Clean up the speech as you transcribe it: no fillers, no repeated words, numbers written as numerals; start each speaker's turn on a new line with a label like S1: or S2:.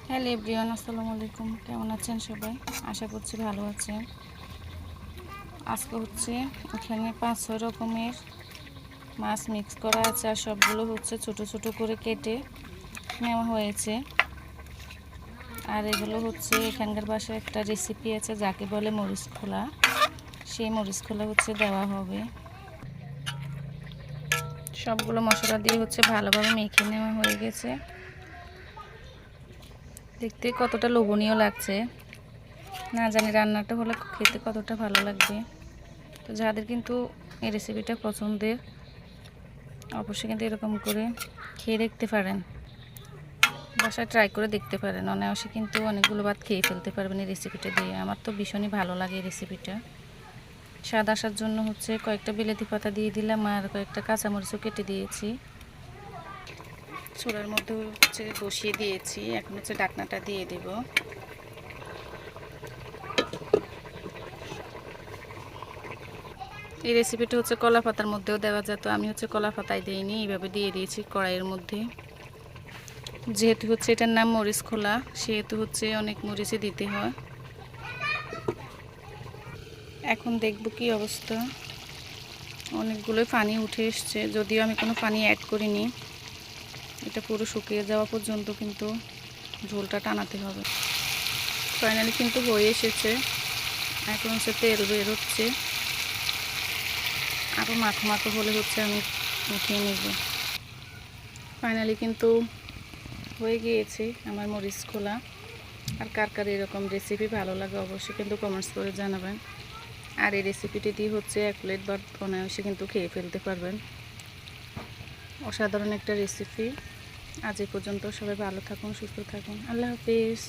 S1: Hello everyone, আসসালামু আলাইকুম। কেমন আছেন সবাই? আশা করছি ভালো আছেন। আজকে এখানে 5-6 রকমের মাছ মিক্স করা আছে, আর সবগুলো ছোট ছোট করে কেটে নেওয়া হয়েছে। আর এগুলো এখানকার বাসায় একটা রেসিপি আছে যাকে বলে মরিচ খোলা, সেই মরিচ খোলা দেওয়া হবে। সবগুলো মশলা দিয়ে ভালোভাবে মেখে নেওয়া হয়ে গেছে। দেখতে কতটা লোভনীয় লাগছে, না জানি রান্নাটা হলে খেতে কতটা ভালো লাগবে। তো যাদের কিন্তু এই রেসিপিটা পছন্দের, অবশ্যই কিন্তু এরকম করে খেয়ে দেখতে পারেন, বাসায় ট্রাই করে দেখতে পারেন। অনায়াসে কিন্তু অনেকগুলো ভাত খেয়ে ফেলতে পারবেন এই রেসিপিটা দিয়ে। আমার তো ভীষণই ভালো লাগে এই রেসিপিটা। স্বাদ আসার জন্য কয়েকটা বিলেতি পাতা দিয়ে দিলাম, আর কয়েকটা কাঁচামরিচও কেটে দিয়েছি। চুলার মধ্যে বসিয়ে দিয়েছি, এখন ঢাকনাটা দিয়ে দেব। এই রেসিপিটা কলা পাতার মধ্যেও দেওয়া যেত, আমি কলা পাতায় দিইনি, এইভাবে দিয়ে দিয়েছি কড়াইয়ের মধ্যে। যেহেতু এটার নাম মরিচ খোলা, সেহেতু অনেক মরিচই দিতে হয়। এখন দেখব কি অবস্থা। অনেকগুলোই পানি উঠে এসছে, যদিও আমি কোনো পানি অ্যাড করিনি। এটা পুরো শুকিয়ে যাওয়া পর্যন্ত কিন্তু ঝোলটা টানাতে হবে। ফাইনালি কিন্তু হয়ে এসেছে। এখন তেল বের হচ্ছে, আরও মাখো মাখো হলে আমি উঠিয়ে নেব। ফাইনালি কিন্তু হয়ে গিয়েছে আমার মরিচ খোলা। আর কার কার এরকম রেসিপি ভালো লাগে অবশ্যই কিন্তু কমেন্টস করে জানাবেন। আর এই রেসিপিটি দিয়ে 1 প্লেট ভাত অনায়াসে কিন্তু খেয়ে ফেলতে পারবেন। অসাধারণ একটা রেসিপি। আজ এই পর্যন্ত, সবাই ভালো থাকুন, সুস্থ থাকুন। আল্লাহ হাফিজ।